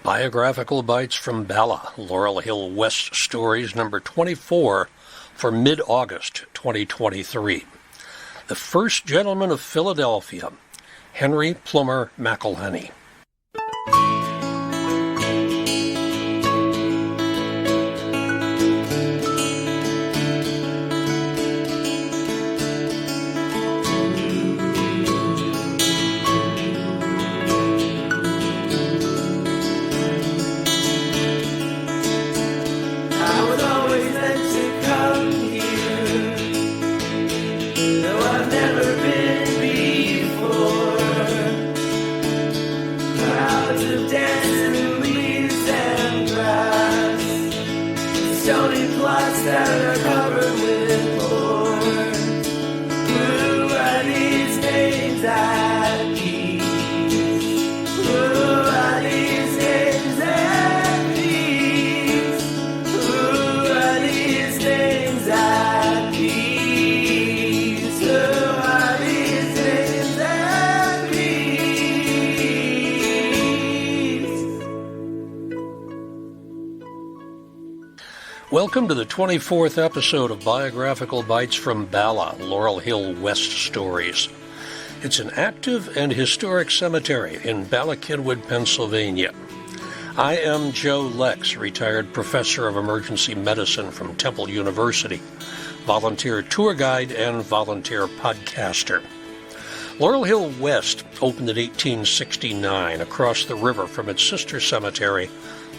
Biographical Bytes from Bala, Laurel Hill West Stories, number 24 for mid-August 2023. The First Gentleman of Philadelphia, Henry Plumer McIlhenny. Welcome to the 24th episode of Biographical Bytes from Bala, Laurel Hill West Stories. It's an active and historic cemetery in Bala-Kidwood, Pennsylvania. I am Joe Lex, retired professor of emergency medicine from Temple University, volunteer tour guide and volunteer podcaster. Laurel Hill West opened in 1869 across the river from its sister cemetery,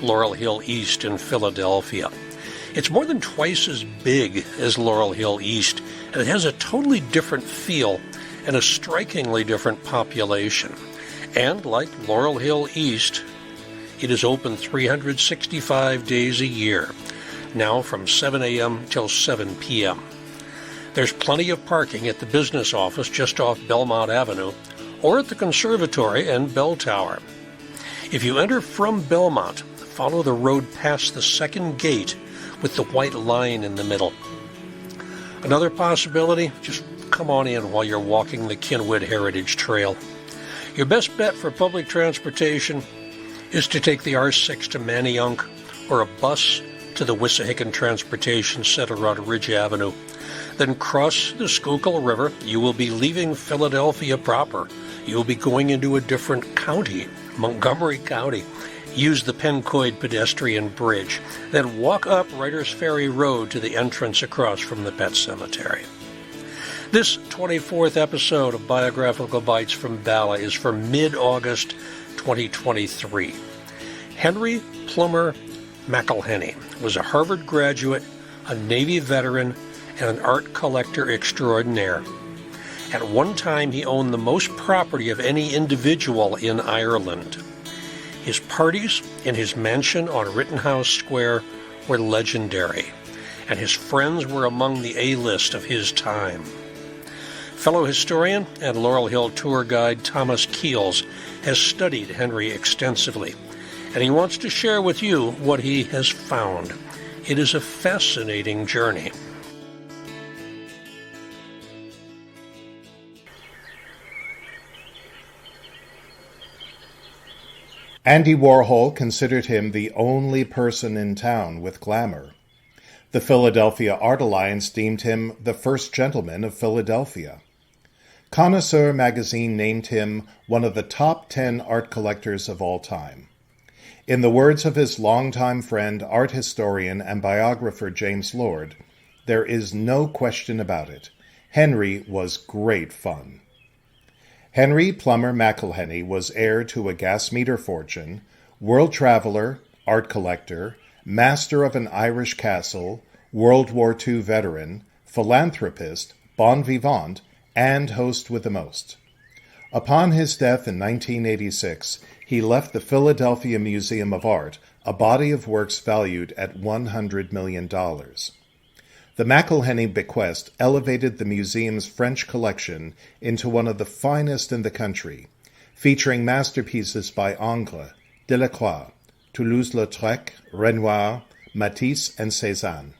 Laurel Hill East in Philadelphia. It's more than twice as big as Laurel Hill East, and it has a totally different feel and a strikingly different population. And like Laurel Hill East, it is open 365 days a year, now from 7 a.m. till 7 p.m. There's plenty of parking at the business office just off Belmont Avenue or at the conservatory and bell tower. If you enter from Belmont, follow the road past the second gate with the white line in the middle. Another possibility, just come on in while you're walking the Kenwood Heritage Trail. Your best bet for public transportation is to take the R6 to Manayunk or a bus to the Wissahickon Transportation Center on Ridge Avenue. Then cross the Schuylkill River. You will be leaving Philadelphia proper. You will be going into a different county, Montgomery County. Use the Pencoid pedestrian bridge, then walk up Writers Ferry Road to the entrance across from the Pet Cemetery. This 24th episode of Biographical Bytes from Bala is for mid-August 2023. Henry Plumer McIlhenny was a Harvard graduate, a Navy veteran, and an art collector extraordinaire. At one time, he owned the most property of any individual in Ireland. His parties in his mansion on Rittenhouse Square were legendary, and his friends were among the A-list of his time. Fellow historian and Laurel Hill tour guide Thomas Keels has studied Henry extensively, and he wants to share with you what he has found. It is a fascinating journey. Andy Warhol considered him the only person in town with glamour. The Philadelphia Art Alliance deemed him the first gentleman of Philadelphia. Connoisseur Magazine named him one of the top 10 art collectors of all time. In the words of his longtime friend, art historian, and biographer James Lord, there is no question about it. Henry was great fun. Henry Plumer McIlhenny was heir to a gas meter fortune, world traveler, art collector, master of an Irish castle, World War II veteran, philanthropist, bon vivant, and host with the most. Upon his death in 1986, he left the Philadelphia Museum of Art a body of works valued at $100 million. The McIlhenny bequest elevated the museum's French collection into one of the finest in the country, featuring masterpieces by Ingres, Delacroix, Toulouse-Lautrec, Renoir, Matisse, and Cézanne.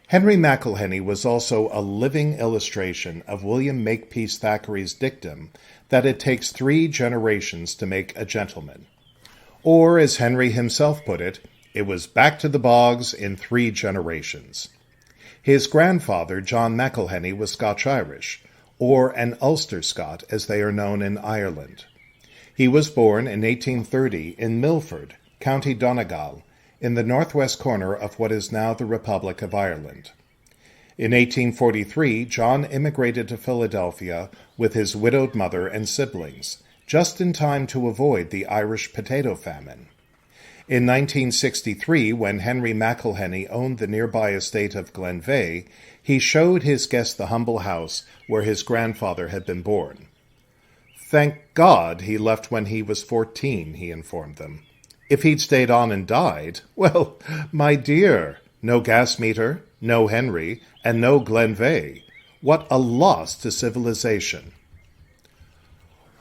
Henry McIlhenny was also a living illustration of William Makepeace Thackeray's dictum that it takes 3 generations to make a gentleman. Or, as Henry himself put it was back to the bogs in 3 generations. His grandfather, John McIlhenny, was Scotch-Irish, or an Ulster Scot, as they are known in Ireland. He was born in 1830 in Milford, County Donegal, in the northwest corner of what is now the Republic of Ireland. In 1843, John immigrated to Philadelphia with his widowed mother and siblings, just in time to avoid the Irish potato famine. In 1963, when Henry McIlhenny owned the nearby estate of Glenveagh, he showed his guests the humble house where his grandfather had been born. Thank God he left when he was 14, he informed them. If he'd stayed on and died, well, my dear, no gas meter, no Henry, and no Glenveagh. What a loss to civilization.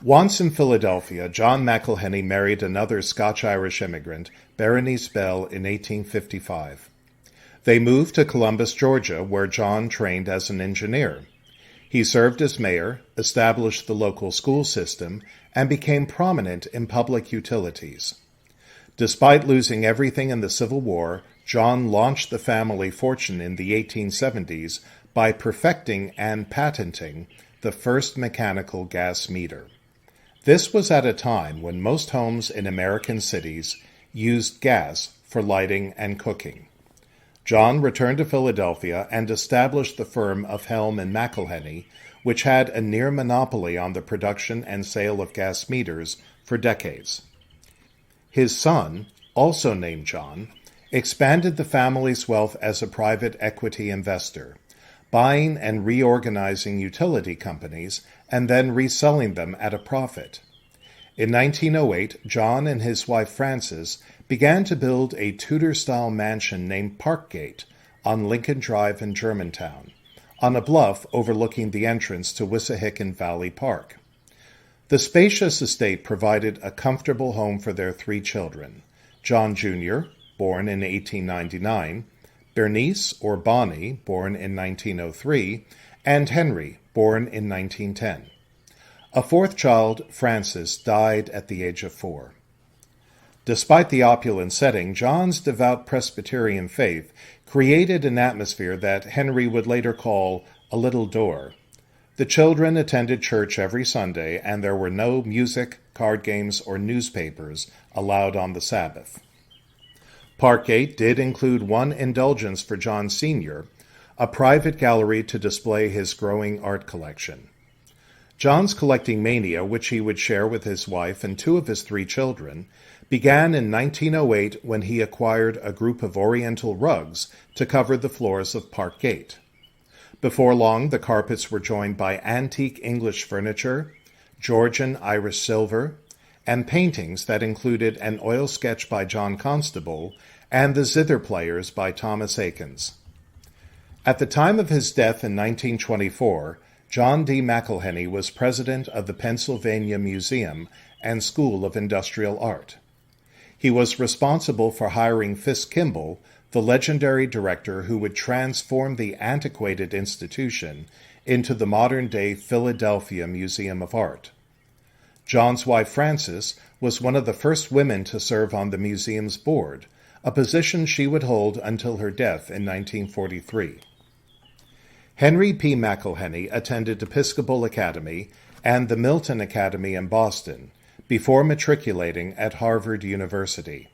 Once in Philadelphia, John McIlhenny married another Scotch-Irish immigrant, Berenice Bell, in 1855. They moved to Columbus, Georgia, where John trained as an engineer. He served as mayor, established the local school system, and became prominent in public utilities. Despite losing everything in the Civil War, John launched the family fortune in the 1870s by perfecting and patenting the first mechanical gas meter. This was at a time when most homes in American cities used gas for lighting and cooking. John returned to Philadelphia and established the firm of Helm and McIlhenny, which had a near monopoly on the production and sale of gas meters for decades. His son, also named John, expanded the family's wealth as a private equity investor, buying and reorganizing utility companies and then reselling them at a profit. In 1908, John and his wife Frances began to build a Tudor-style mansion named Parkgate on Lincoln Drive in Germantown, on a bluff overlooking the entrance to Wissahickon Valley Park. The spacious estate provided a comfortable home for their 3 children, John Jr., born in 1899, Bernice, or Bonnie, born in 1903, and Henry, born in 1910. A 4th child, Frances, died at the age of 4. Despite the opulent setting, John's devout Presbyterian faith created an atmosphere that Henry would later call a little door. The children attended church every Sunday, and there were no music, card games, or newspapers allowed on the Sabbath. Parkgate did include one indulgence for John Sr., a private gallery to display his growing art collection. John's collecting mania, which he would share with his wife and 2 of his 3 children, began in 1908 when he acquired a group of Oriental rugs to cover the floors of Parkgate. Before long, the carpets were joined by antique English furniture, Georgian Irish silver, and paintings that included an oil sketch by John Constable and the zither players by Thomas Akins. At the time of his death in 1924, John D. McIlhenny was president of the Pennsylvania Museum and School of Industrial Art. He was responsible for hiring Fisk Kimball, the legendary director who would transform the antiquated institution into the modern-day Philadelphia Museum of Art. John's wife Frances was one of the first women to serve on the museum's board, a position she would hold until her death in 1943. Henry P. McIlhenny attended Episcopal Academy and the Milton Academy in Boston before matriculating at Harvard University.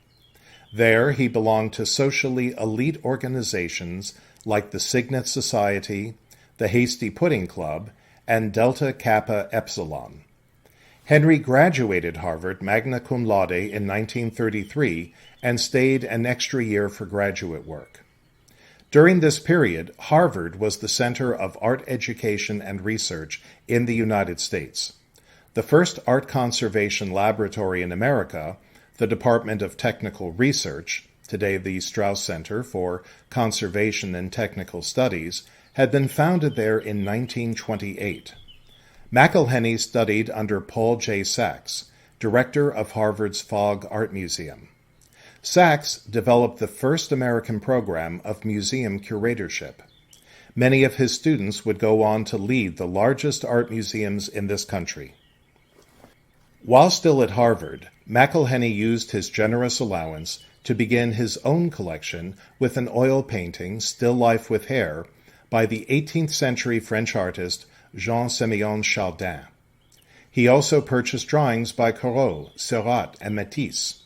There he belonged to socially elite organizations like the Signet Society, the Hasty Pudding Club, and Delta Kappa Epsilon. Henry graduated Harvard magna cum laude in 1933 and stayed an extra year for graduate work. During this period, Harvard was the center of art education and research in the United States. The first art conservation laboratory in America, the Department of Technical Research, today the Strauss Center for Conservation and Technical Studies, had been founded there in 1928. McIlhenny studied under Paul J. Sachs, director of Harvard's Fogg Art Museum. Sachs developed the first American program of museum curatorship. Many of his students would go on to lead the largest art museums in this country. While still at Harvard, McIlhenny used his generous allowance to begin his own collection with an oil painting, Still Life with Hair, by the 18th century French artist Jean-Séméon Chardin. He also purchased drawings by Corot, Seurat, and Matisse.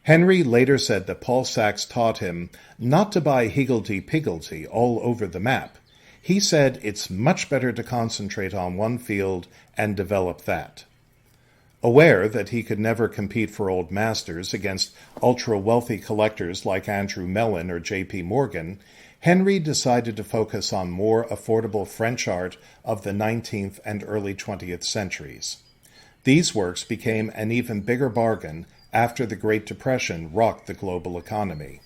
Henry later said that Paul Sachs taught him not to buy higgledy-piggledy all over the map. He said it's much better to concentrate on one field and develop that. Aware that he could never compete for old masters against ultra-wealthy collectors like Andrew Mellon or J.P. Morgan, Henry decided to focus on more affordable French art of the 19th and early 20th centuries. These works became an even bigger bargain after the Great Depression rocked the global economy.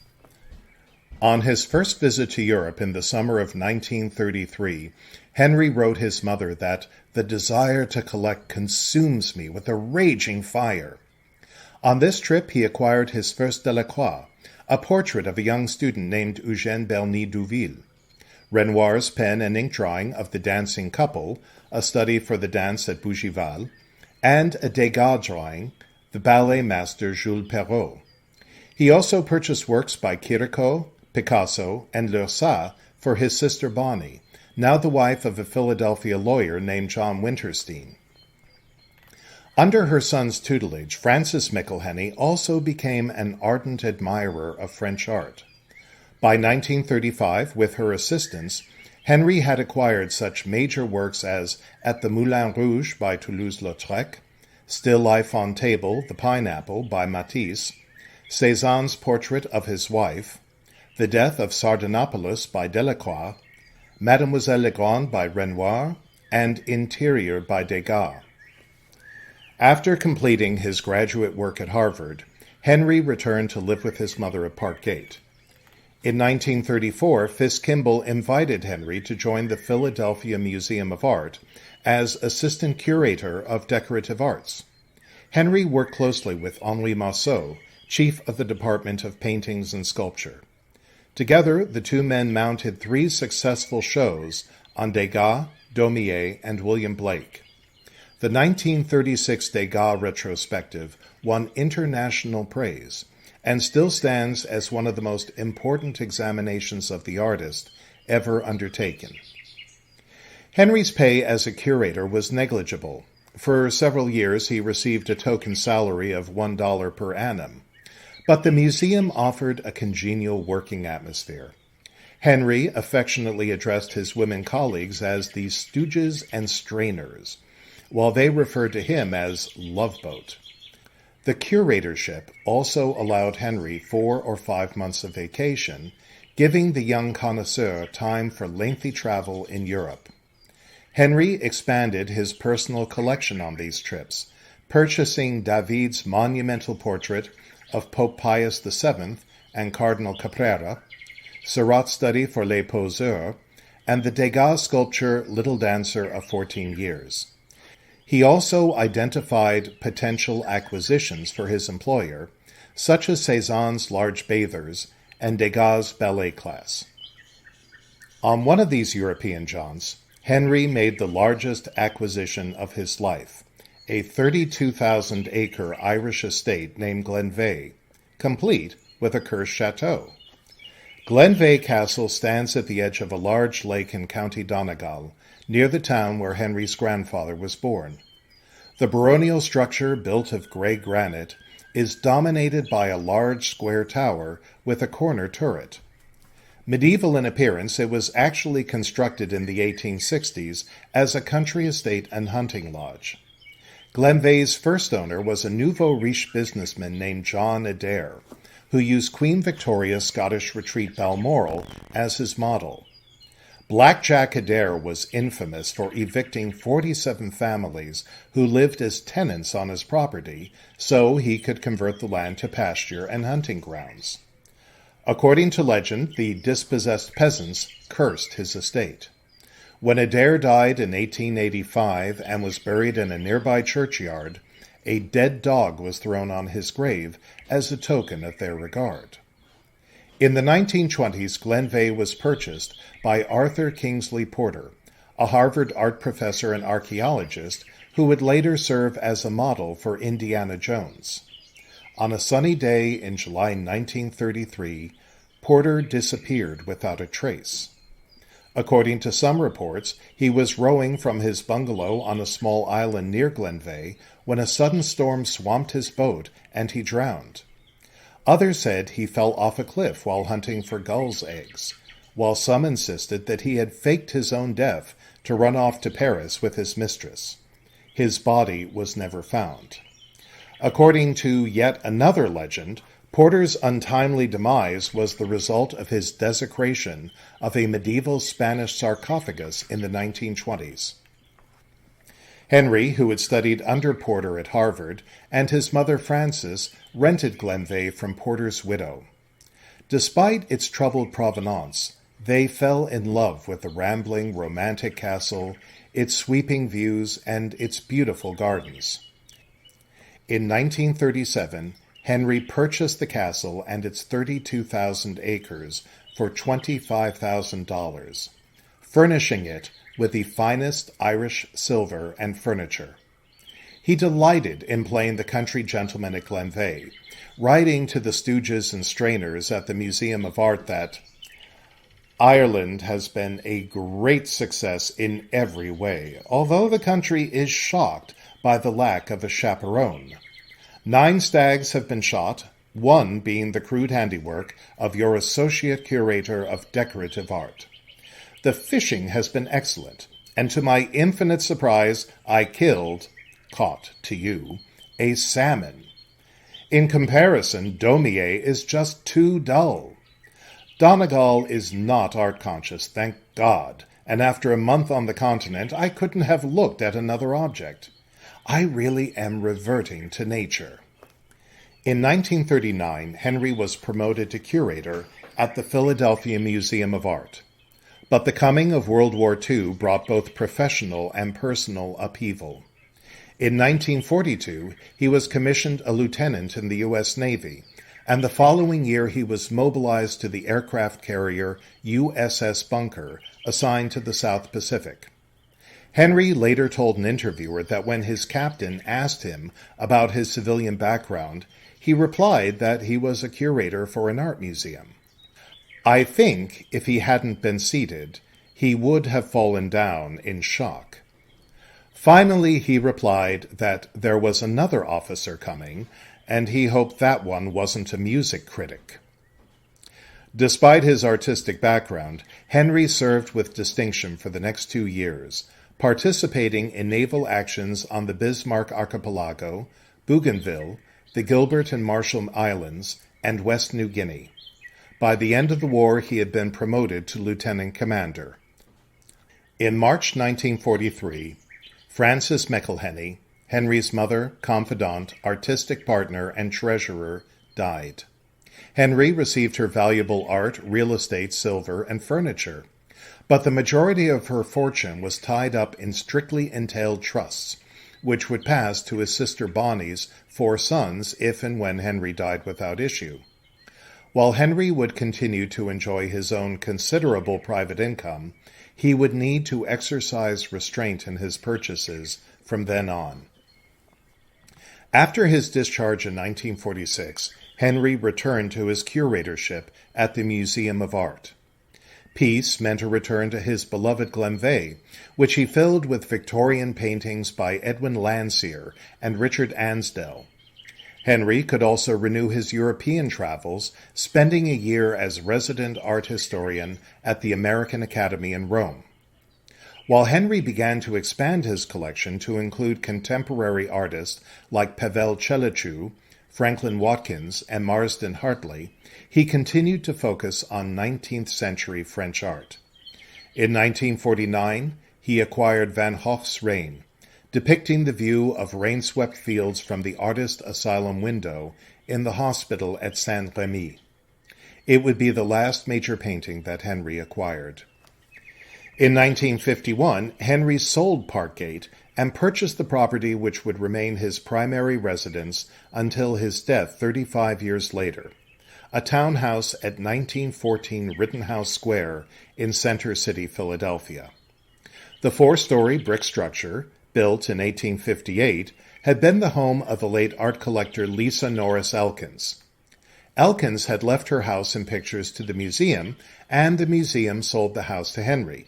On his first visit to Europe in the summer of 1933, Henry wrote his mother that the desire to collect consumes me with a raging fire. On this trip, he acquired his first Delacroix, a portrait of a young student named Eugène Berny-Douville, Renoir's pen and ink drawing of The Dancing Couple, a study for the dance at Bougival, and a Degas drawing, the ballet master Jules Perrault. He also purchased works by Chirico, Picasso, and Leursat for his sister Bonnie, now the wife of a Philadelphia lawyer named John Winterstein. Under her son's tutelage, Frances McIlhenny also became an ardent admirer of French art. By 1935, with her assistance, Henry had acquired such major works as At the Moulin Rouge by Toulouse-Lautrec, Still Life on Table, The Pineapple by Matisse, Cézanne's portrait of his wife, The Death of Sardanapalus by Delacroix, Mademoiselle Legrand by Renoir, and Interior by Degas. After completing his graduate work at Harvard, Henry returned to live with his mother at Park Gate. In 1934, Fisk Kimball invited Henry to join the Philadelphia Museum of Art as assistant curator of decorative arts. Henry worked closely with Henri Marceau, chief of the Department of Paintings and Sculpture. Together, the two men mounted 3 successful shows on Degas, Daumier, and William Blake. The 1936 Degas retrospective won international praise and still stands as one of the most important examinations of the artist ever undertaken. Henry's pay as a curator was negligible. For several years, he received a token salary of $1 per annum. But the museum offered a congenial working atmosphere. Henry affectionately addressed his women colleagues as the Stooges and Strainers, while they referred to him as Loveboat. The curatorship also allowed Henry 4 or 5 months of vacation, giving the young connoisseur time for lengthy travel in Europe. Henry expanded his personal collection on these trips, purchasing David's monumental portrait of Pope Pius VII and Cardinal Caprera, Seurat's study for Les Poseurs, and the Degas sculpture Little Dancer of 14 Years. He also identified potential acquisitions for his employer, such as Cézanne's large bathers and Degas' ballet class. On one of these European jaunts, Henry made the largest acquisition of his life, a 32,000-acre Irish estate named Glenveagh, complete with a cursed chateau. Glenveagh Castle stands at the edge of a large lake in County Donegal, near the town where Henry's grandfather was born. The baronial structure, built of grey granite, is dominated by a large square tower with a corner turret. Medieval in appearance, it was actually constructed in the 1860s as a country estate and hunting lodge. Glenveagh's first owner was a nouveau riche businessman named John Adair, who used Queen Victoria's Scottish retreat Balmoral as his model. Black Jack Adair was infamous for evicting 47 families who lived as tenants on his property so he could convert the land to pasture and hunting grounds. According to legend, the dispossessed peasants cursed his estate. When Adair died in 1885 and was buried in a nearby churchyard, a dead dog was thrown on his grave as a token of their regard. In the 1920s, Glenveagh was purchased by Arthur Kingsley Porter, a Harvard art professor and archaeologist who would later serve as a model for Indiana Jones. On a sunny day in July 1933, Porter disappeared without a trace. According to some reports, he was rowing from his bungalow on a small island near Glenveagh when a sudden storm swamped his boat and he drowned. Others said he fell off a cliff while hunting for gulls' eggs, while some insisted that he had faked his own death to run off to Paris with his mistress. His body was never found. According to yet another legend, Porter's untimely demise was the result of his desecration of a medieval Spanish sarcophagus in the 1920s. Henry, who had studied under Porter at Harvard, and his mother Frances rented Glenveagh from Porter's widow. Despite its troubled provenance, they fell in love with the rambling, romantic castle, its sweeping views, and its beautiful gardens. In 1937, Henry purchased the castle and its 32,000 acres for $25,000, furnishing it with the finest Irish silver and furniture. He delighted in playing the country gentleman at Glenveagh, writing to the Stooges and Strainers at the Museum of Art that Ireland has been a great success in every way, although the country is shocked by the lack of a chaperone. 9 stags have been shot, 1 being the crude handiwork of your associate curator of decorative art. The fishing has been excellent, and to my infinite surprise, I caught to you, a salmon. In comparison, Daumier is just too dull. Donegal is not art-conscious, thank God, and after a month on the continent, I couldn't have looked at another object. I really am reverting to nature. In 1939, Henry was promoted to curator at the Philadelphia Museum of Art. But the coming of World War II brought both professional and personal upheaval. In 1942, he was commissioned a lieutenant in the U.S. Navy, and the following year he was mobilized to the aircraft carrier USS Bunker, assigned to the South Pacific. Henry later told an interviewer that when his captain asked him about his civilian background, he replied that he was a curator for an art museum. I think if he hadn't been seated, he would have fallen down in shock. Finally, he replied that there was another officer coming, and he hoped that one wasn't a music critic. Despite his artistic background, Henry served with distinction for the next 2 years, participating in naval actions on the Bismarck Archipelago, Bougainville, the Gilbert and Marshall Islands, and West New Guinea. By the end of the war, he had been promoted to lieutenant commander. In March 1943, Frances McIlhenny, Henry's mother, confidant, artistic partner, and treasurer, died. Henry received her valuable art, real estate, silver, and furniture, but the majority of her fortune was tied up in strictly entailed trusts, which would pass to his sister Bonnie's 4 sons if and when Henry died without issue. While Henry would continue to enjoy his own considerable private income, he would need to exercise restraint in his purchases from then on. After his discharge in 1946, Henry returned to his curatorship at the Museum of Art. Peace meant a return to his beloved Glenveagh, which he filled with Victorian paintings by Edwin Landseer and Richard Ansdell. Henry could also renew his European travels, spending a year as resident art historian at the American Academy in Rome. While Henry began to expand his collection to include contemporary artists like Pavel Chellichou, Franklin Watkins, and Marsden Hartley, he continued to focus on 19th century French art. In 1949, he acquired Van Gogh's Rain, depicting the view of rain-swept fields from the artist asylum window in the hospital at Saint-Rémy. It would be the last major painting that Henry acquired. In 1951, Henry sold Parkgate and purchased the property which would remain his primary residence until his death 35 years later, a townhouse at 1914 Rittenhouse Square in Center City, Philadelphia. The 4-story brick structure, built in 1858, had been the home of the late art collector Lisa Norris Elkins. Elkins had left her house and pictures to the museum, and the museum sold the house to Henry.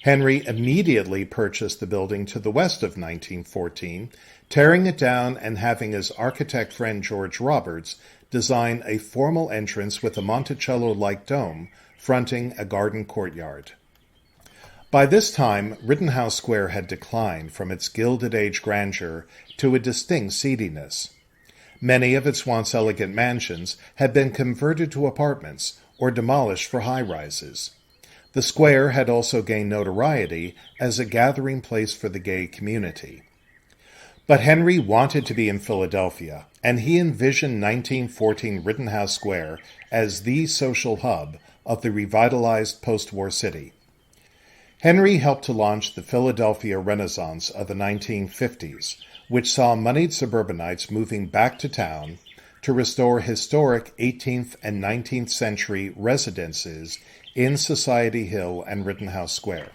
Henry immediately purchased the building to the west of 1914, tearing it down and having his architect friend George Roberts design a formal entrance with a Monticello-like dome fronting a garden courtyard. By this time, Rittenhouse Square had declined from its Gilded Age grandeur to a distinct seediness. Many of its once elegant mansions had been converted to apartments or demolished for high-rises. The square had also gained notoriety as a gathering place for the gay community. But Henry wanted to be in Philadelphia, and he envisioned 1914 Rittenhouse Square as the social hub of the revitalized post-war city. Henry helped to launch the Philadelphia Renaissance of the 1950s, which saw moneyed suburbanites moving back to town to restore historic 18th and 19th century residences in Society Hill and Rittenhouse Square.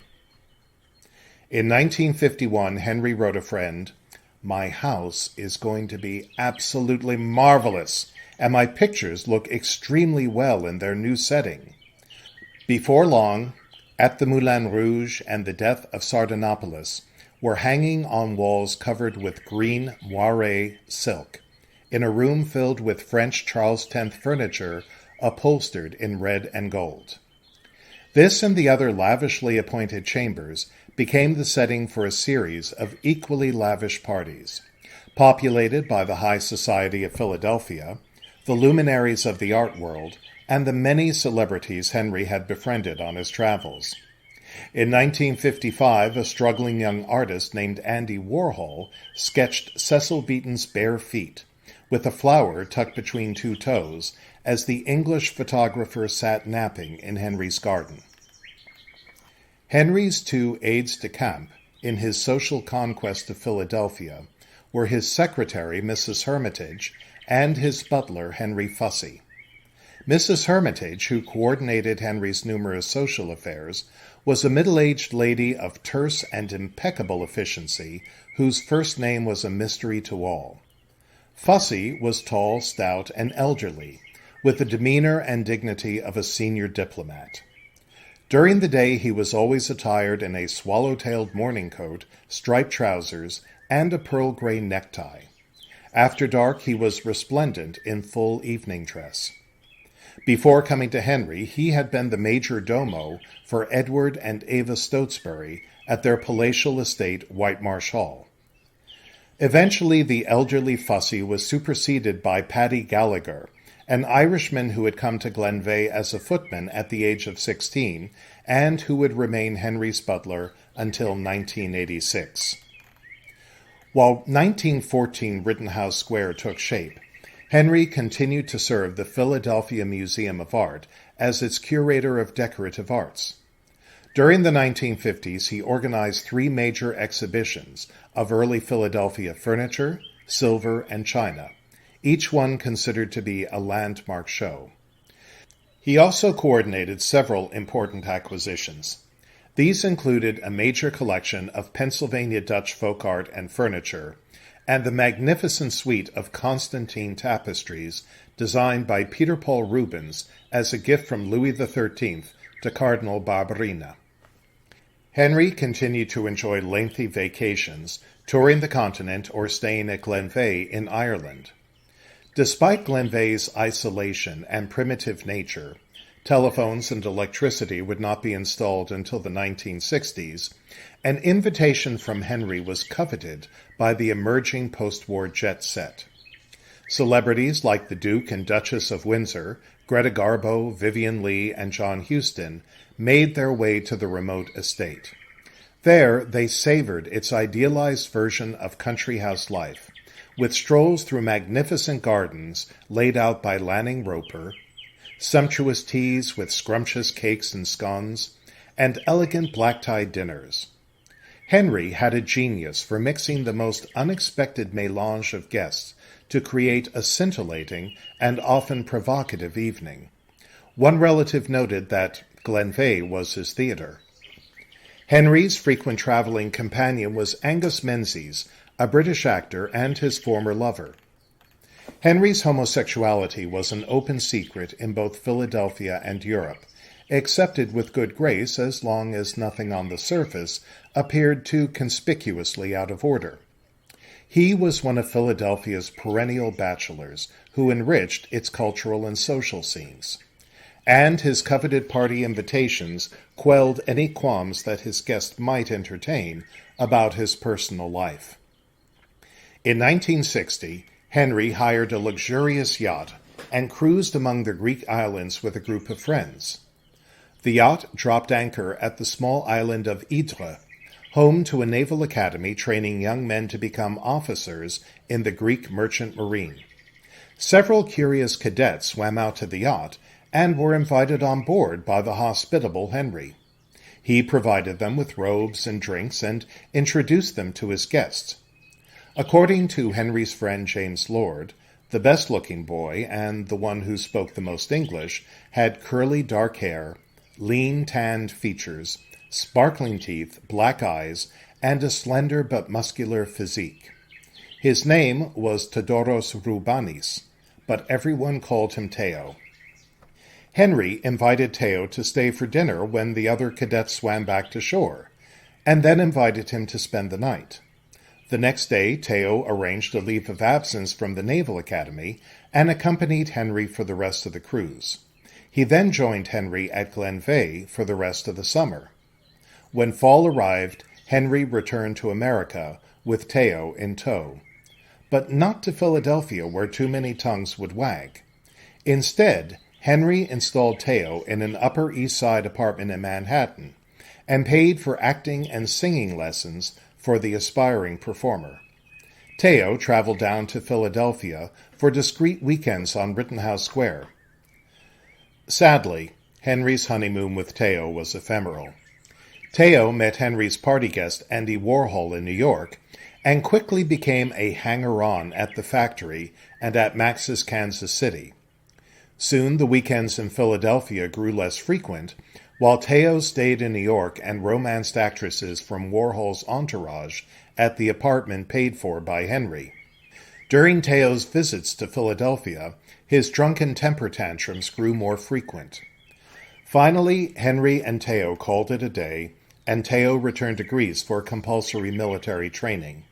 In 1951, Henry wrote a friend, "My house is going to be absolutely marvelous, and my pictures look extremely well in their new setting." Before long, At the Moulin Rouge and the Death of Sardanapalus were hanging on walls covered with green moiré silk, in a room filled with French Charles X furniture upholstered in red and gold. This and the other lavishly appointed chambers became the setting for a series of equally lavish parties, populated by the high society of Philadelphia, the luminaries of the art world, and the many celebrities Henry had befriended on his travels. In 1955, a struggling young artist named Andy Warhol sketched Cecil Beaton's bare feet, with a flower tucked between two toes, as the English photographer sat napping in Henry's garden. Henry's two aides-de-camp, in his social conquest of Philadelphia, were his secretary, Mrs. Hermitage, and his butler, Henry Fussy. Mrs. Hermitage, who coordinated Henry's numerous social affairs, was a middle-aged lady of terse and impeccable efficiency, whose first name was a mystery to all. Fussy was tall, stout, and elderly, with the demeanor and dignity of a senior diplomat. During the day he was always attired in a swallow-tailed morning coat, striped trousers, and a pearl-gray necktie. After dark he was resplendent in full evening dress. Before coming to Henry, he had been the major domo for Edward and Ava Stotesbury at their palatial estate, Whitemarsh Hall. Eventually, the elderly Fussy was superseded by Paddy Gallagher, an Irishman who had come to Glenveagh as a footman at the age of 16 and who would remain Henry's butler until 1986. While 1914 Rittenhouse Square took shape, Henry continued to serve the Philadelphia Museum of Art as its curator of decorative arts. During the 1950s, he organized 3 major exhibitions of early Philadelphia furniture, silver, and china, each one considered to be a landmark show. He also coordinated several important acquisitions. These included a major collection of Pennsylvania Dutch folk art and furniture, and the magnificent suite of Constantine tapestries designed by Peter Paul Rubens as a gift from Louis XIII to Cardinal Barberina. Henry continued to enjoy lengthy vacations, touring the continent or staying at Glenveagh in Ireland. Despite Glenveagh's isolation and primitive nature, telephones and electricity would not be installed until the 1960s, an invitation from Henry was coveted by the emerging post-war jet set. Celebrities like the Duke and Duchess of Windsor, Greta Garbo, Vivian Leigh, and John Huston made their way to the remote estate. There, they savored its idealized version of country house life, with strolls through magnificent gardens laid out by Lanning Roper, sumptuous teas with scrumptious cakes and scones, and elegant black-tie dinners. Henry had a genius for mixing the most unexpected mélange of guests to create a scintillating and often provocative evening. One relative noted that Glenveagh was his theater. Henry's frequent traveling companion was Angus Menzies, a British actor and his former lover. Henry's homosexuality was an open secret in both Philadelphia and Europe, accepted with good grace as long as nothing on the surface appeared too conspicuously out of order. He was one of Philadelphia's perennial bachelors who enriched its cultural and social scenes, and his coveted party invitations quelled any qualms that his guest might entertain about his personal life. In 1960, Henry hired a luxurious yacht and cruised among the Greek islands with a group of friends. The yacht dropped anchor at the small island of Ypres, home to a naval academy training young men to become officers in the Greek merchant marine. Several curious cadets swam out to the yacht and were invited on board by the hospitable Henry. He provided them with robes and drinks and introduced them to his guests. According to Henry's friend James Lord, the best-looking boy and the one who spoke the most English had curly dark hair, lean tanned features, sparkling teeth, black eyes, and a slender but muscular physique. His name was Theodoros Roubanis, but everyone called him Theo. Henry invited Theo to stay for dinner when the other cadets swam back to shore, and then invited him to spend the night. The next day, Theo arranged a leave of absence from the Naval Academy and accompanied Henry for the rest of the cruise. He then joined Henry at Glenveagh for the rest of the summer. When fall arrived, Henry returned to America with Theo in tow, but not to Philadelphia where too many tongues would wag. Instead, Henry installed Theo in an Upper East Side apartment in Manhattan and paid for acting and singing lessons for the aspiring performer. Theo traveled down to Philadelphia for discreet weekends on Rittenhouse Square. Sadly, Henry's honeymoon with Theo was ephemeral. Theo met Henry's party guest Andy Warhol in New York and quickly became a hanger-on at the factory and at Max's Kansas City. Soon the weekends in Philadelphia grew less frequent, while Theo stayed in New York and romanced actresses from Warhol's entourage at the apartment paid for by Henry. During Theo's visits to Philadelphia, his drunken temper tantrums grew more frequent. Finally, Henry and Theo called it a day, and Theo returned to Greece for compulsory military training.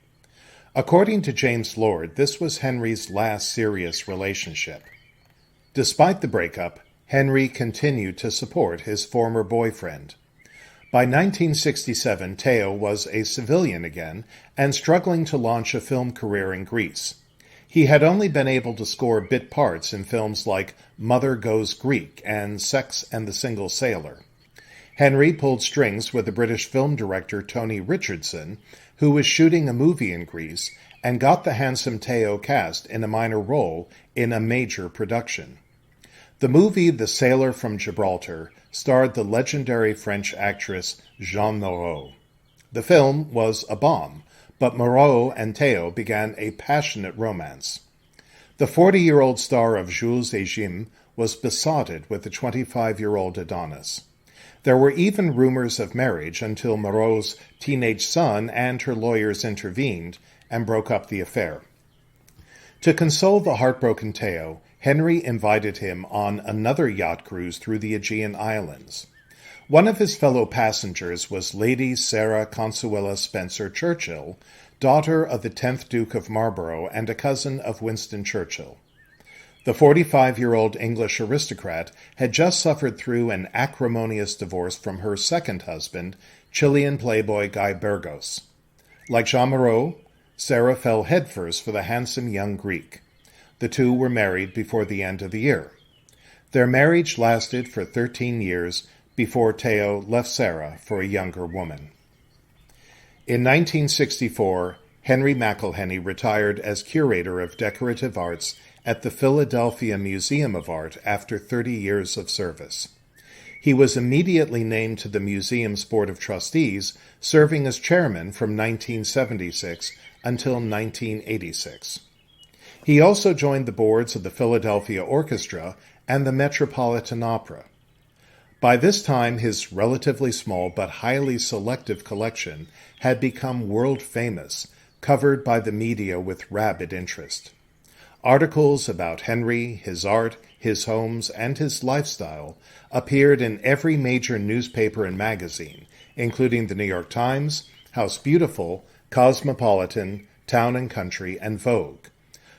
According to James Lord, this was Henry's last serious relationship. Despite the breakup, Henry continued to support his former boyfriend. By 1967, Theo was a civilian again and struggling to launch a film career in Greece. He had only been able to score bit parts in films like Mother Goes Greek and Sex and the Single Sailor. Henry pulled strings with the British film director Tony Richardson, who was shooting a movie in Greece, and got the handsome Theo cast in a minor role in a major production. The movie The Sailor from Gibraltar starred the legendary French actress Jeanne Moreau. The film was a bomb, but Moreau and Theo began a passionate romance. The 40-year-old star of Jules et Jim was besotted with the 25-year-old Adonis. There were even rumors of marriage until Moreau's teenage son and her lawyers intervened and broke up the affair. To console the heartbroken Theo, Henry invited him on another yacht cruise through the Aegean Islands. One of his fellow passengers was Lady Sarah Consuela Spencer Churchill, daughter of the 10th Duke of Marlborough and a cousin of Winston Churchill. The 45-year-old English aristocrat had just suffered through an acrimonious divorce from her second husband, Chilean playboy Guy Burgos. Like Jean Moreau, Sarah fell headfirst for the handsome young Greek. The two were married before the end of the year. Their marriage lasted for 13 years before Theo left Sarah for a younger woman. In 1964, Henry McIlhenny retired as curator of decorative arts at the Philadelphia Museum of Art after 30 years of service. He was immediately named to the museum's Board of Trustees, serving as chairman from 1976 until 1986. He also joined the boards of the Philadelphia Orchestra and the Metropolitan Opera. By this time, his relatively small but highly selective collection had become world famous, covered by the media with rabid interest. Articles about Henry, his art, his homes, and his lifestyle appeared in every major newspaper and magazine, including the New York Times, House Beautiful, Cosmopolitan, Town and Country, and Vogue.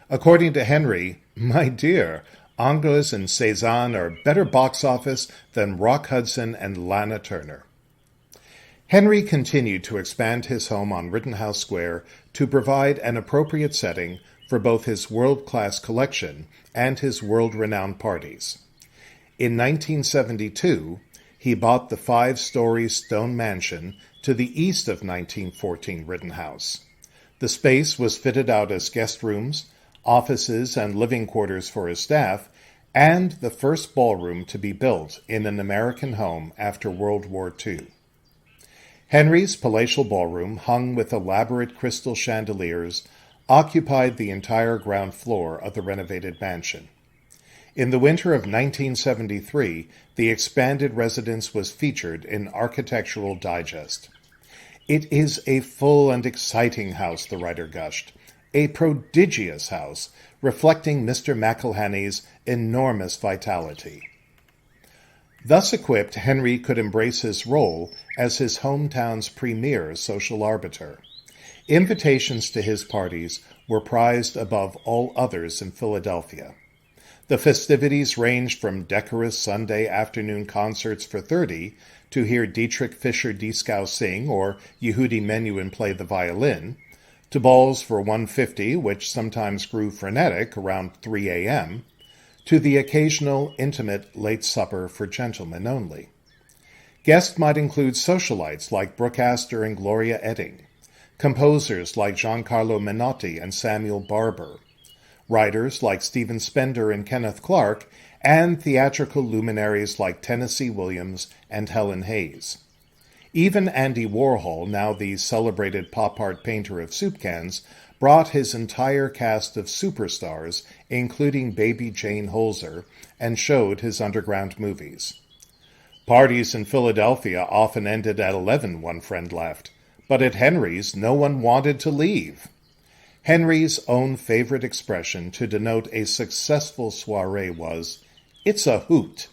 According to Henry, my dear, Angers and Cézanne are better box office than Rock Hudson and Lana Turner. Henry continued to expand his home on Rittenhouse Square to provide an appropriate setting for both his world-class collection and his world-renowned parties. In 1972, he bought the 5-story stone mansion to the east of 1914 Rittenhouse. The space was fitted out as guest rooms, offices, and living quarters for his staff, and the first ballroom to be built in an American home after World War II. Henry's palatial ballroom, hung with elaborate crystal chandeliers, occupied the entire ground floor of the renovated mansion. In the winter of 1973, the expanded residence was featured in Architectural Digest. "It is a full and exciting house," the writer gushed, "a prodigious house, reflecting Mr. McIlhenny's enormous vitality." Thus equipped, Henry could embrace his role as his hometown's premier social arbiter. Invitations to his parties were prized above all others in Philadelphia. The festivities ranged from decorous Sunday afternoon concerts for 30 to hear Dietrich Fischer-Dieskau sing or Yehudi Menuhin play the violin, to balls for 150, which sometimes grew frenetic around 3 a.m., to the occasional intimate late supper for gentlemen only. Guests might include socialites like Brooke Astor and Gloria Edding, composers like Giancarlo Menotti and Samuel Barber, writers like Stephen Spender and Kenneth Clark, and theatrical luminaries like Tennessee Williams and Helen Hayes. Even Andy Warhol, now the celebrated pop art painter of soup cans, brought his entire cast of superstars, including baby Jane Holzer, and showed his underground movies. "Parties in Philadelphia often ended at 11, one friend laughed, but at Henry's no one wanted to leave." Henry's own favorite expression to denote a successful soiree was, "It's a hoot."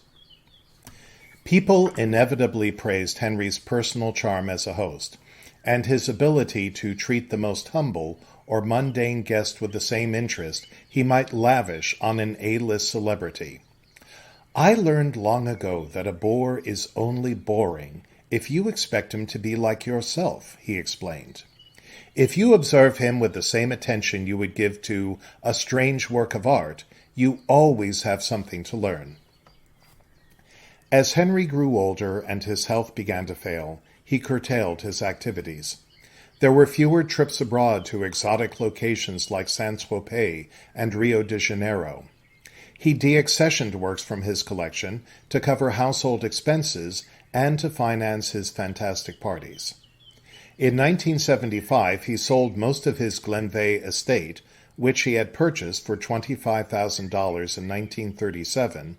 People inevitably praised Henry's personal charm as a host, and his ability to treat the most humble or mundane guest with the same interest he might lavish on an A-list celebrity. "I learned long ago that a bore is only boring if you expect him to be like yourself," he explained. "If you observe him with the same attention you would give to a strange work of art, you always have something to learn." As Henry grew older and his health began to fail, he curtailed his activities. There were fewer trips abroad to exotic locations like Saint-Tropez and Rio de Janeiro. He deaccessioned works from his collection to cover household expenses and to finance his fantastic parties. In 1975, he sold most of his Glenveagh estate, which he had purchased for $25,000 in 1937,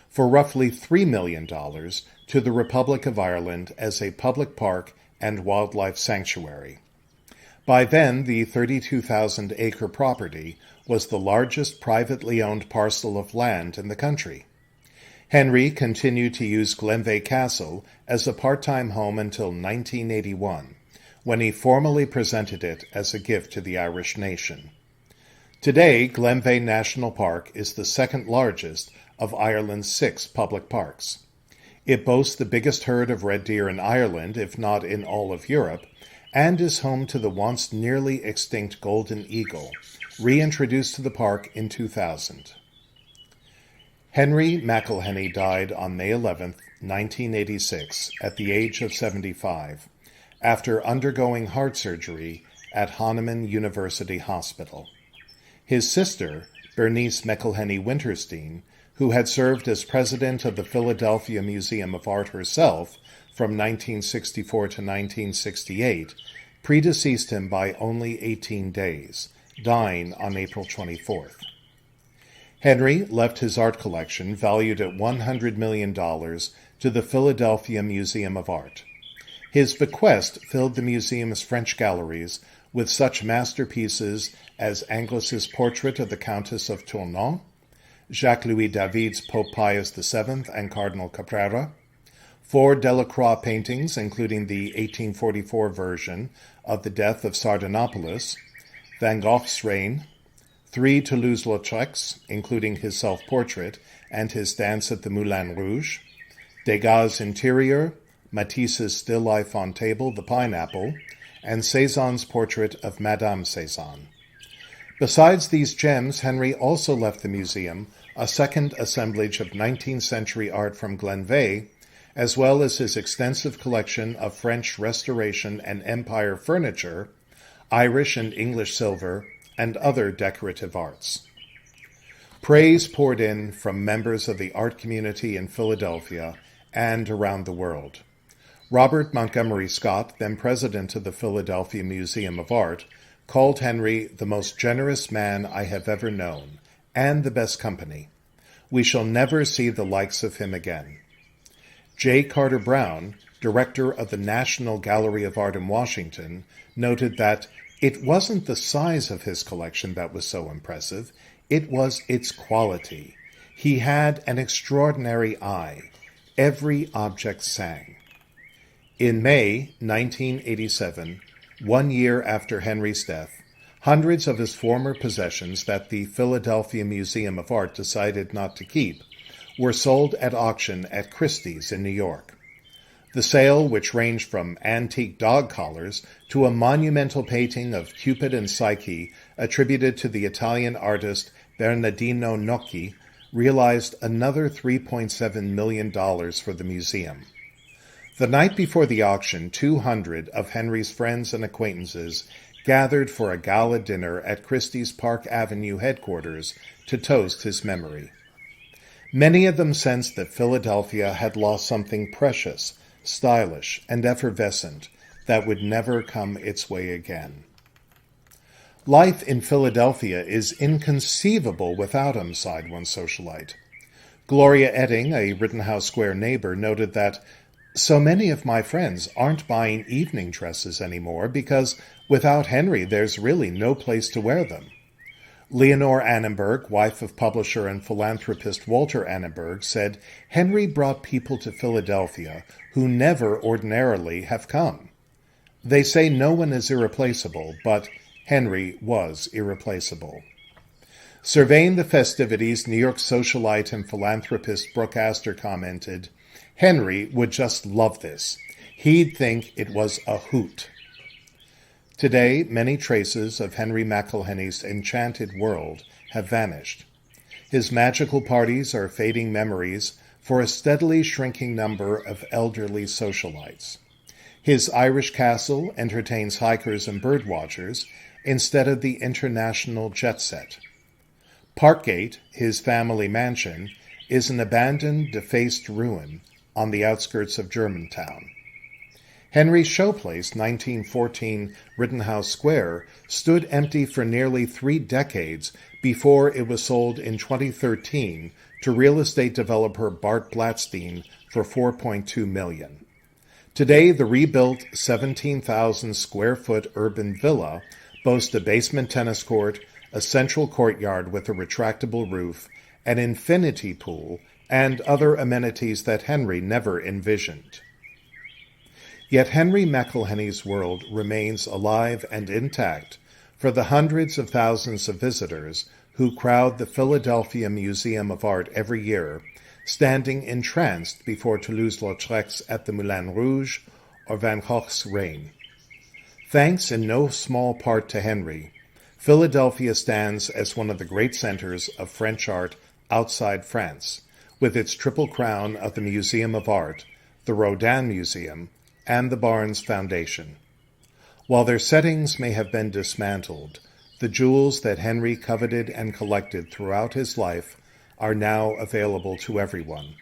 for roughly $3 million to the Republic of Ireland as a public park and wildlife sanctuary. By then, the 32,000-acre property was the largest privately owned parcel of land in the country. Henry continued to use Glenveagh Castle as a part-time home until 1981, when he formally presented it as a gift to the Irish nation. Today, Glenveagh National Park is the second largest of Ireland's 6 public parks. It boasts the biggest herd of red deer in Ireland, if not in all of Europe, and is home to the once nearly extinct golden eagle, reintroduced to the park in 2000. Henry McIlhenny died on May 11, 1986, at the age of 75, after undergoing heart surgery at Hahnemann University Hospital. His sister, Bernice McIlhenny Winterstein, who had served as president of the Philadelphia Museum of Art herself from 1964 to 1968, predeceased him by only 18 days, dying on April 24th. Henry left his art collection, valued at $100 million, to the Philadelphia Museum of Art. His bequest filled the museum's French galleries with such masterpieces as Anglus's portrait of the Countess of Tournon, Jacques-Louis David's Pope Pius VII and Cardinal Caprara, 4 Delacroix paintings, including the 1844 version of the Death of Sardanapalus, Van Gogh's Reign, 3 Toulouse-Lautrecs, including his self-portrait and his dance at the Moulin Rouge, Degas' Interior, Matisse's still life on table, The Pineapple, and Cézanne's portrait of Madame Cézanne. Besides these gems, Henry also left the museum a second assemblage of 19th century art from Glenveagh, as well as his extensive collection of French Restoration and Empire furniture, Irish and English silver, and other decorative arts. Praise poured in from members of the art community in Philadelphia and around the world. Robert Montgomery Scott, then president of the Philadelphia Museum of Art, called Henry the most generous man I have ever known, and the best company. We shall never see the likes of him again. J. Carter Brown, director of the National Gallery of Art in Washington, noted that it wasn't the size of his collection that was so impressive, it was its quality. He had an extraordinary eye. Every object sang. In May 1987, 1 year after Henry's death, hundreds of his former possessions that the Philadelphia Museum of Art decided not to keep were sold at auction at Christie's in New York. The sale, which ranged from antique dog collars to a monumental painting of Cupid and Psyche attributed to the Italian artist Bernardino Nocchi, realized another $3.7 million for the museum. The night before the auction, 200 of Henry's friends and acquaintances gathered for a gala dinner at Christie's Park Avenue headquarters to toast his memory. Many of them sensed that Philadelphia had lost something precious, stylish, and effervescent that would never come its way again. Life in Philadelphia is inconceivable without him, sighed one socialite. Gloria Edding, a Rittenhouse Square neighbor, noted that so many of my friends aren't buying evening dresses anymore because without Henry there's really no place to wear them. Leonore Annenberg, wife of publisher and philanthropist Walter Annenberg, said Henry brought people to Philadelphia who never ordinarily have come. They say no one is irreplaceable, but Henry was irreplaceable. Surveying the festivities, New York socialite and philanthropist Brooke Astor commented, Henry would just love this. He'd think it was a hoot. Today, many traces of Henry McIlhenny's enchanted world have vanished. His magical parties are fading memories for a steadily shrinking number of elderly socialites. His Irish castle entertains hikers and birdwatchers instead of the international jet set. Parkgate, his family mansion, is an abandoned, defaced ruin on the outskirts of Germantown. Henry's showplace, 1914 Rittenhouse Square, stood empty for nearly 3 decades before it was sold in 2013 to real estate developer Bart Blatstein for $4.2 million. Today, the rebuilt 17,000 square foot urban villa boasts a basement tennis court, a central courtyard with a retractable roof, an infinity pool, and other amenities that Henry never envisioned. Yet Henry McIlhenny's world remains alive and intact for the hundreds of thousands of visitors who crowd the Philadelphia Museum of Art every year, standing entranced before Toulouse-Lautrec's at the Moulin Rouge or Van Gogh's Reign. Thanks in no small part to Henry, Philadelphia stands as one of the great centers of French art outside France, with its triple crown of the Museum of Art, the Rodin Museum, and the Barnes Foundation. While their settings may have been dismantled, the jewels that Henry coveted and collected throughout his life are now available to everyone.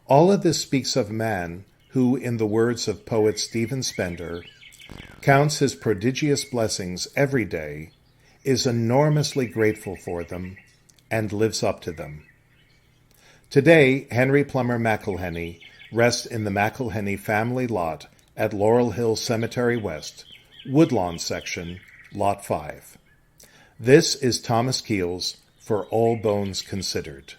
All of this speaks of a man who, in the words of poet Stephen Spender, counts his prodigious blessings every day, is enormously grateful for them, and lives up to them. Today, Henry Plumer McIlhenny rest in the McIlhenny family lot at Laurel Hill Cemetery West, Woodlawn Section, Lot 5. This is Thomas Keels for All Bones Considered.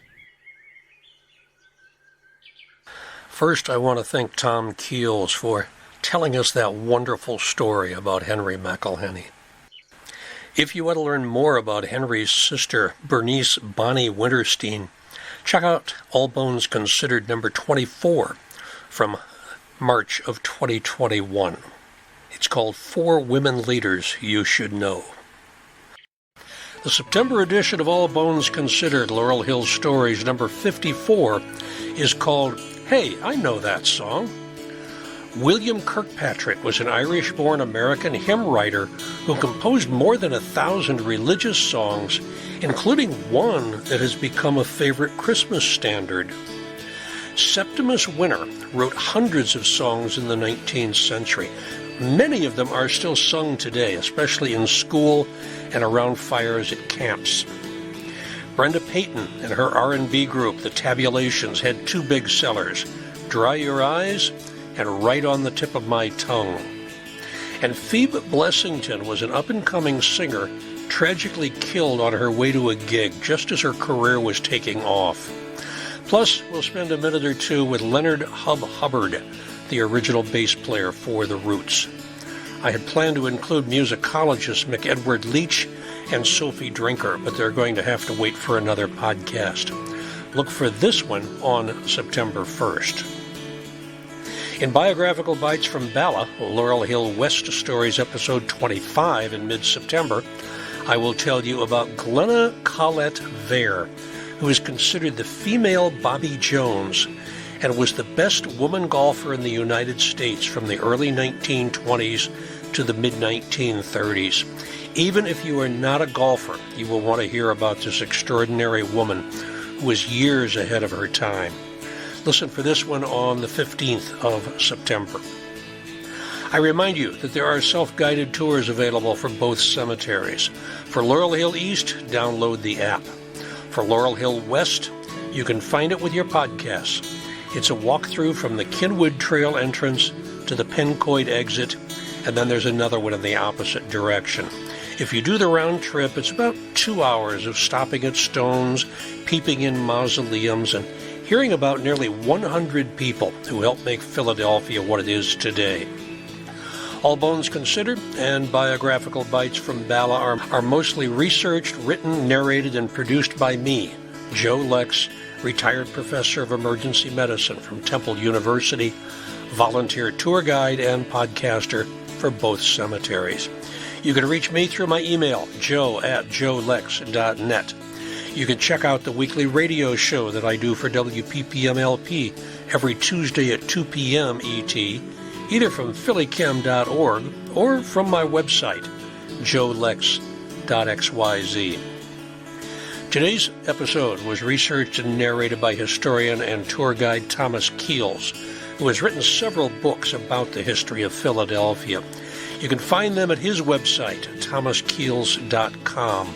First, I want to thank Tom Keels for telling us that wonderful story about Henry McIlhenny. If you want to learn more about Henry's sister, Bernice Bonnie Winterstein, check out All Bones Considered number 24 from March of 2021. It's called 4 Women Leaders You Should Know. The September edition of All Bones Considered, Laurel Hill Stories number 54, is called Hey, I Know That Song. William Kirkpatrick was an Irish-born American hymn writer who composed more than 1,000 religious songs, including one that has become a favorite Christmas standard. Septimus Winter wrote hundreds of songs in the 19th century. Many of them are still sung today, especially in school and around fires at camps. Brenda Payton and her R&B group, the Tabulations, had 2 big sellers, Dry Your Eyes and Right on the Tip of My Tongue. And Phoebe Blessington was an up-and-coming singer, tragically killed on her way to a gig just as her career was taking off. Plus, we'll spend a minute or two with Leonard Hub Hubbard, the original bass player for The Roots. I had planned to include musicologists McEdward Leach and Sophie Drinker, but they're going to have to wait for another podcast. Look for this one on September 1st. In Biographical Bytes from Bala, Laurel Hill West Stories episode 25 in mid-September, I will tell you about Glenna Collette Vare, who is considered the female Bobby Jones and was the best woman golfer in the United States from the early 1920s to the mid-1930s. Even if you are not a golfer, you will want to hear about this extraordinary woman who was years ahead of her time. Listen for this one on the 15th of September. I remind you that there are self-guided tours available for both cemeteries. For Laurel Hill East, download the app. For Laurel Hill West, you can find it with your podcasts. It's a walkthrough from the Kinwood Trail entrance to the Pencoid exit, and then there's another one in the opposite direction. If you do the round trip, it's about 2 hours of stopping at stones, peeping in mausoleums, and hearing about nearly 100 people who helped make Philadelphia what it is today. All Bones Considered and Biographical Bytes from Bala are mostly researched, written, narrated, and produced by me, Joe Lex, retired professor of emergency medicine from Temple University, volunteer tour guide and podcaster for both cemeteries. You can reach me through my email, joe@joelex.net. You can check out the weekly radio show that I do for WPPM-LP every Tuesday at 2 p.m. ET, either from phillychem.org or from my website, joelex.xyz. Today's episode was researched and narrated by historian and tour guide Thomas Keels, who has written several books about the history of Philadelphia. You can find them at his website, thomaskeels.com.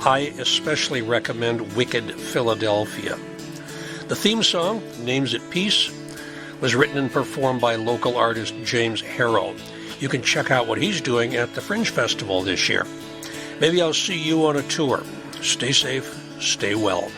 I especially recommend Wicked Philadelphia. The theme song, Names at Peace, was written and performed by local artist James Harrow. You can check out what he's doing at the Fringe Festival this year. Maybe I'll see you on a tour. Stay safe, stay well.